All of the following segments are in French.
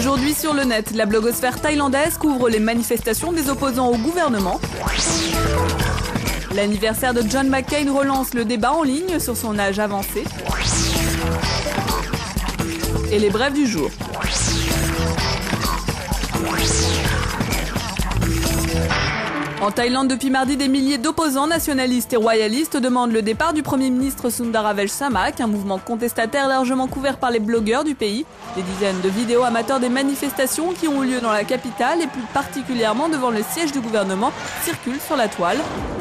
Aujourd'hui sur le net, la blogosphère thaïlandaise couvre les manifestations des opposants au gouvernement. L'anniversaire de John McCain relance le débat en ligne sur son âge avancé. Et les brèves du jour. En Thaïlande, depuis mardi, des milliers d'opposants nationalistes et royalistes demandent le départ du Premier ministre Sundaravel Samak, un mouvement contestataire largement couvert par les blogueurs du pays. Des dizaines de vidéos amateurs des manifestations qui ont eu lieu dans la capitale et plus particulièrement devant le siège du gouvernement circulent sur la toile.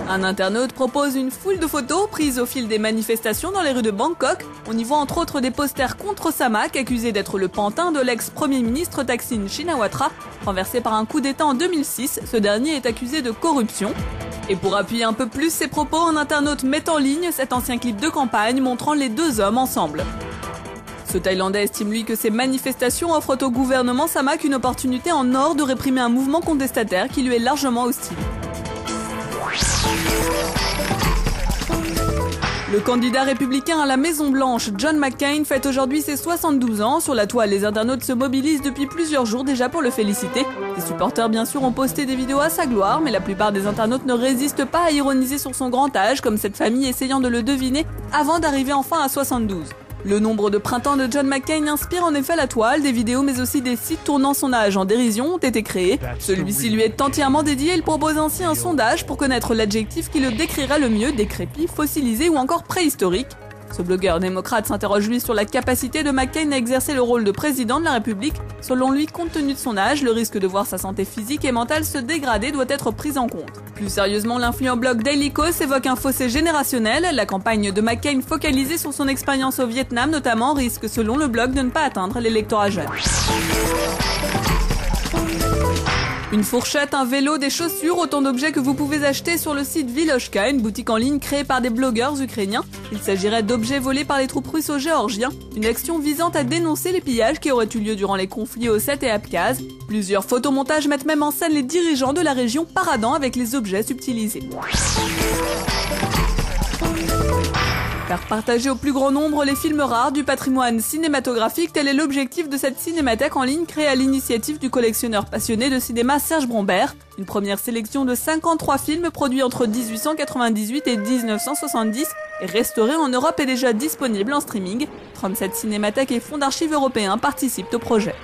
Un internaute propose une foule de photos prises au fil des manifestations dans les rues de Bangkok. On y voit entre autres des posters contre Samak, accusé d'être le pantin de l'ex-premier ministre Thaksin Shinawatra. Renversé par un coup d'État en 2006, ce dernier est accusé de corruption. Et pour appuyer un peu plus ses propos, un internaute met en ligne cet ancien clip de campagne montrant les deux hommes ensemble. Ce Thaïlandais estime lui que ces manifestations offrent au gouvernement Samak une opportunité en or de réprimer un mouvement contestataire qui lui est largement hostile. Le candidat républicain à la Maison-Blanche, John McCain, fête aujourd'hui ses 72 ans. Sur la toile, les internautes se mobilisent depuis plusieurs jours déjà pour le féliciter. Ses supporters, bien sûr, ont posté des vidéos à sa gloire, mais la plupart des internautes ne résistent pas à ironiser sur son grand âge, comme cette famille essayant de le deviner avant d'arriver enfin à 72. Le nombre de printemps de John McCain inspire en effet la toile, des vidéos mais aussi des sites tournant son âge en dérision ont été créés. Celui-ci lui est entièrement dédié, il propose ainsi un sondage pour connaître l'adjectif qui le décrira le mieux, décrépit, fossilisé ou encore préhistorique. Ce blogueur démocrate s'interroge lui sur la capacité de McCain à exercer le rôle de président de la République. Selon lui, compte tenu de son âge, le risque de voir sa santé physique et mentale se dégrader doit être pris en compte. Plus sérieusement, l'influent blog Daily Kos évoque un fossé générationnel. La campagne de McCain focalisée sur son expérience au Vietnam notamment risque selon le blog de ne pas atteindre l'électorat jeune. Une fourchette, un vélo, des chaussures, autant d'objets que vous pouvez acheter sur le site Vilochka, une boutique en ligne créée par des blogueurs ukrainiens. Il s'agirait d'objets volés par les troupes russes aux Géorgiens, une action visant à dénoncer les pillages qui auraient eu lieu durant les conflits Ossète et Abkhaze. Plusieurs photomontages mettent même en scène les dirigeants de la région paradant avec les objets subtilisés. Faire partager au plus grand nombre les films rares du patrimoine cinématographique, tel est l'objectif de cette cinémathèque en ligne créée à l'initiative du collectionneur passionné de cinéma Serge Brombert. Une première sélection de 53 films produits entre 1898 et 1970 et restaurés en Europe est déjà disponible en streaming. 37 cinémathèques et fonds d'archives européens participent au projet.